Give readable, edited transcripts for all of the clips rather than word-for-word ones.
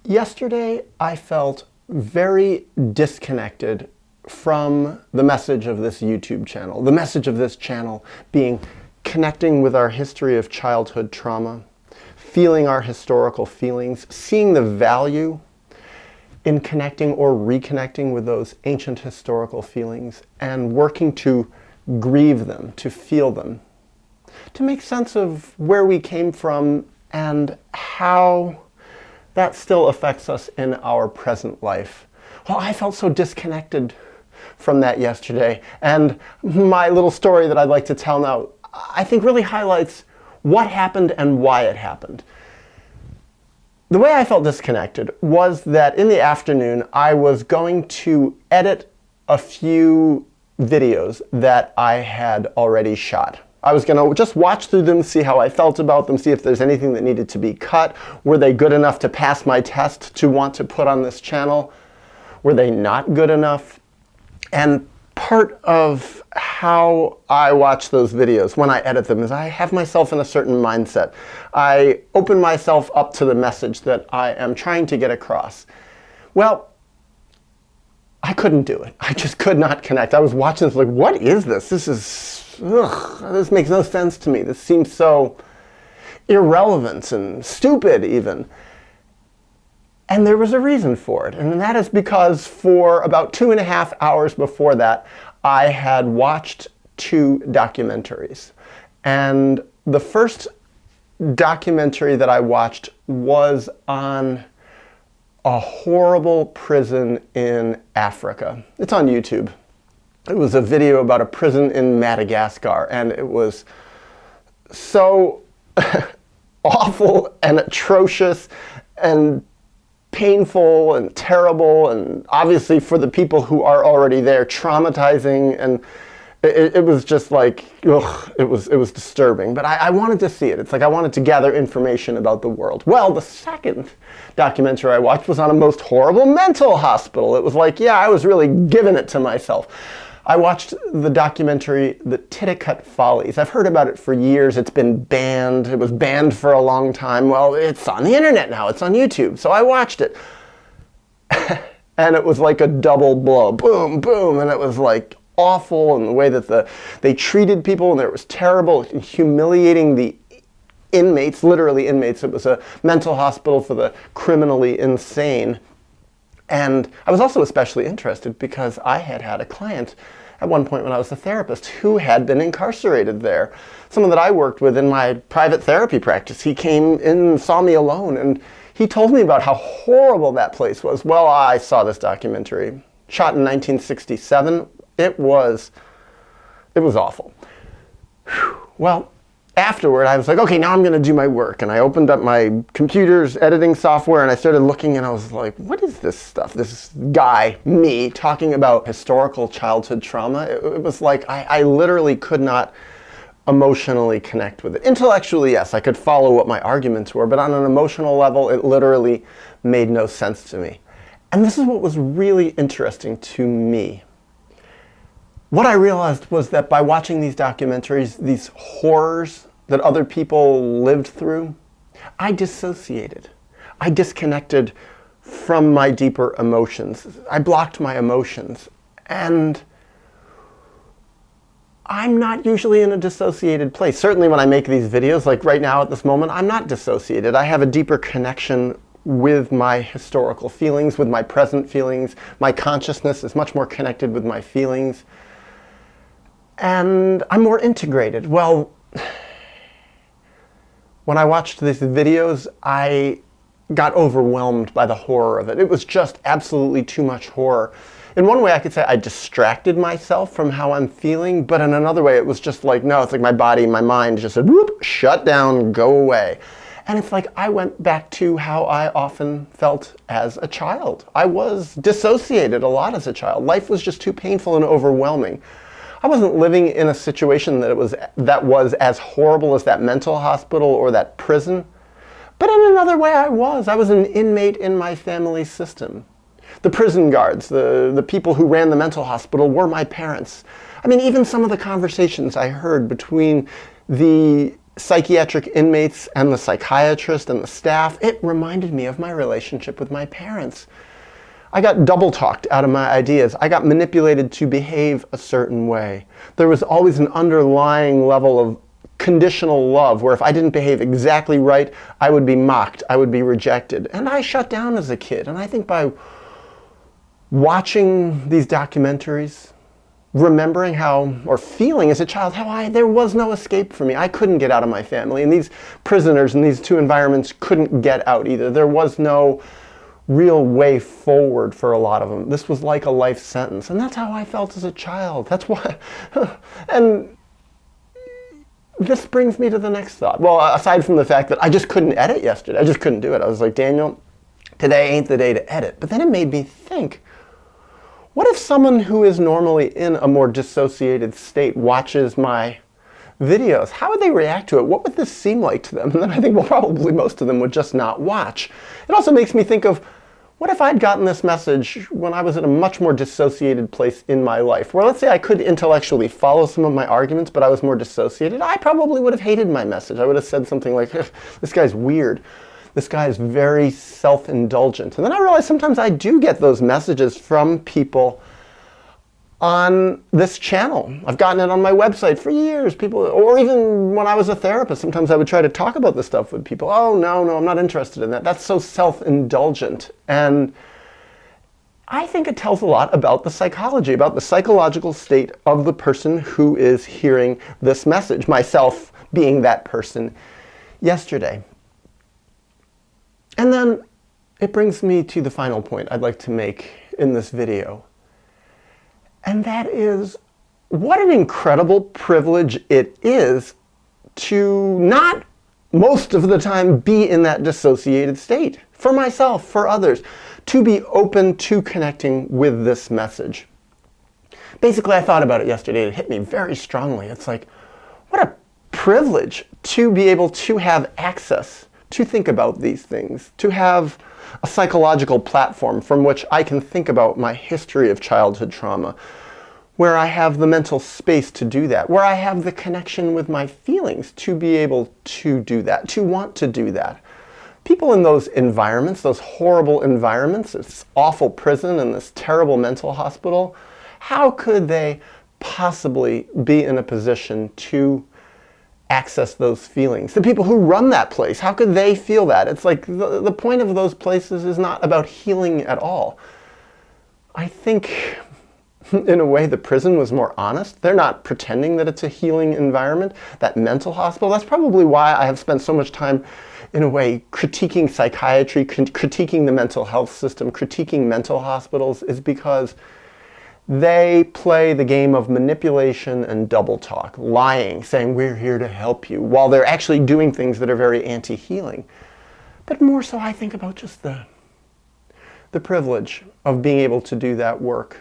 Yesterday, I felt very disconnected from the message of this YouTube channel. The message of this channel being connecting with our history of childhood trauma, feeling our historical feelings, seeing the value in connecting or reconnecting with those ancient historical feelings and working to grieve them, to feel them, to make sense of where we came from and how that still affects us in our present life. Well, I felt so disconnected from that yesterday, and my little story that I'd like to tell now, I think really highlights what happened and why it happened. The way I felt disconnected was that in the afternoon, I was going to edit a few videos that I had already shot. I was going to just watch through them, see how I felt about them, see if there's anything that needed to be cut. Were they good enough to pass my test to want to put on this channel? Were they not good enough? And part of how I watch those videos when I edit them is I have myself in a certain mindset. I open myself up to the message that I am trying to get across. Well, I couldn't do it. I just could not connect. I was watching this like, what is this? This makes no sense to me. This seems so irrelevant and stupid even. And there was a reason for it. And that is because for about 2.5 hours before that, I had watched 2 documentaries. And the first documentary that I watched was on a horrible prison in Africa. It's on YouTube. It was a video about a prison in Madagascar, and it was so awful and atrocious and painful and terrible, and obviously for the people who are already there, traumatizing, and it was just like, ugh, it was disturbing. But I wanted to see it. It's like I wanted to gather information about the world. Well, the second documentary I watched was on a most horrible mental hospital. It was like, yeah, I was really giving it to myself. I watched the documentary, The Titicut Follies. I've heard about it for years. It's been banned. It was banned for a long time. Well, it's on the internet now. It's on YouTube. So I watched it. And it was like a double blow. Boom, boom. And it was like awful in the way that they treated people, and it was terrible, humiliating the inmates, literally inmates. It was a mental hospital for the criminally insane. And I was also especially interested because I had a client at one point when I was a therapist who had been incarcerated there. Someone that I worked with in my private therapy practice. He came in and saw me alone, and he told me about how horrible that place was. Well, I saw this documentary, shot in 1967. It was awful. Whew. Well, afterward, I was like, okay, now I'm going to do my work. And I opened up my computer's editing software, and I started looking, and I was like, what is this stuff? This guy, me, talking about historical childhood trauma. It was like I literally could not emotionally connect with it. Intellectually, yes, I could follow what my arguments were, but on an emotional level, it literally made no sense to me. And this is what was really interesting to me. What I realized was that by watching these documentaries, these horrors that other people lived through, I dissociated. I disconnected from my deeper emotions. I blocked my emotions. And I'm not usually in a dissociated place. Certainly when I make these videos, like right now at this moment, I'm not dissociated. I have a deeper connection with my historical feelings, with my present feelings. My consciousness is much more connected with my feelings. And I'm more integrated. Well, when I watched these videos, I got overwhelmed by the horror of it. It was just absolutely too much horror. In one way, I could say I distracted myself from how I'm feeling, but in another way, it was just like, no, it's like my body, my mind just said, whoop, shut down, go away. And it's like I went back to how I often felt as a child. I was dissociated a lot as a child. Life was just too painful and overwhelming. I wasn't living in a situation that was as horrible as that mental hospital or that prison. But in another way, I was an inmate in my family system. The prison guards, the people who ran the mental hospital were my parents. I mean, even some of the conversations I heard between the psychiatric inmates and the psychiatrist and the staff, it reminded me of my relationship with my parents. I got double talked out of my ideas. I got manipulated to behave a certain way. There was always an underlying level of conditional love where if I didn't behave exactly right, I would be mocked, I would be rejected. And I shut down as a kid. And I think by watching these documentaries, remembering how, or feeling as a child, how there was no escape for me. I couldn't get out of my family. And these prisoners in these two environments couldn't get out either. There was no real way forward for a lot of them. This was like a life sentence. And that's how I felt as a child. That's why. And this brings me to the next thought. Well, aside from the fact that I just couldn't edit yesterday. I just couldn't do it. I was like, Daniel, today ain't the day to edit. But then it made me think, what if someone who is normally in a more dissociated state watches my videos? How would they react to it? What would this seem like to them? And then I think, well, probably most of them would just not watch. It also makes me think of, what if I'd gotten this message when I was in a much more dissociated place in my life? Where let's say I could intellectually follow some of my arguments, but I was more dissociated. I probably would have hated my message. I would have said something like, this guy's weird. This guy is very self-indulgent. And then I realized sometimes I do get those messages from people on this channel. I've gotten it on my website for years. People, or even when I was a therapist, sometimes I would try to talk about this stuff with people. Oh, no, I'm not interested in that. That's so self-indulgent. And I think it tells a lot about the psychology, about the psychological state of the person who is hearing this message, myself being that person yesterday. And then it brings me to the final point I'd like to make in this video. And that is, what an incredible privilege it is to not most of the time be in that dissociated state. For myself, for others, to be open to connecting with this message. Basically, I thought about it yesterday. It hit me very strongly. It's like, what a privilege to be able to have access to think about these things, to have a psychological platform from which I can think about my history of childhood trauma, where I have the mental space to do that, where I have the connection with my feelings to be able to do that, to want to do that. People in those environments, those horrible environments, this awful prison and this terrible mental hospital, how could they possibly be in a position to access those feelings? The people who run that place, how could they feel that? It's like the point of those places is not about healing at all. I think in a way the prison was more honest. They're not pretending that it's a healing environment. That mental hospital, that's probably why I have spent so much time in a way critiquing psychiatry, critiquing the mental health system, critiquing mental hospitals, is because they play the game of manipulation and double talk, lying, saying we're here to help you, while they're actually doing things that are very anti-healing. But more so, I think about just the privilege of being able to do that work.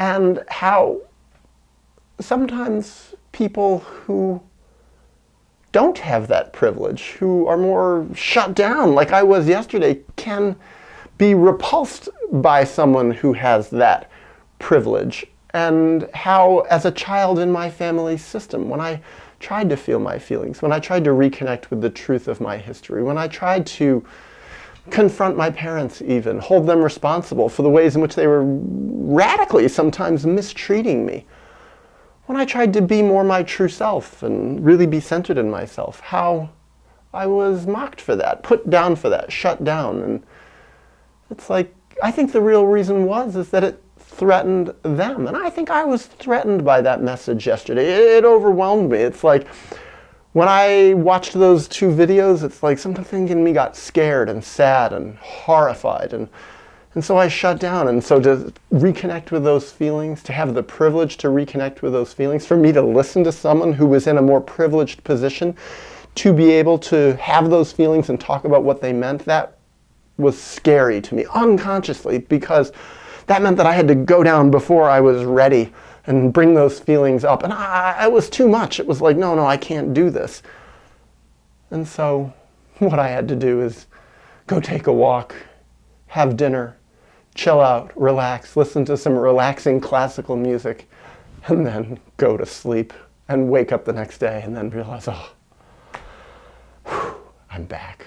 And how sometimes people who don't have that privilege, who are more shut down, like I was yesterday, can be repulsed by someone who has that privilege. And how, as a child in my family system, when I tried to feel my feelings, when I tried to reconnect with the truth of my history, when I tried to confront my parents even, hold them responsible for the ways in which they were radically sometimes mistreating me, when I tried to be more my true self and really be centered in myself, how I was mocked for that, put down for that, shut down. And it's like, I think the real reason is that it threatened them. And I think I was threatened by that message yesterday. It overwhelmed me. It's like, when I watched those two videos, it's like something in me got scared and sad and horrified. And so I shut down. And so to reconnect with those feelings, to have the privilege to reconnect with those feelings, for me to listen to someone who was in a more privileged position, to be able to have those feelings and talk about what they meant, that was scary to me unconsciously, because that meant that I had to go down before I was ready and bring those feelings up. And it was too much. It was like, no, I can't do this. And so what I had to do is go take a walk, have dinner, chill out, relax, listen to some relaxing classical music, and then go to sleep and wake up the next day and then realize, oh, I'm back.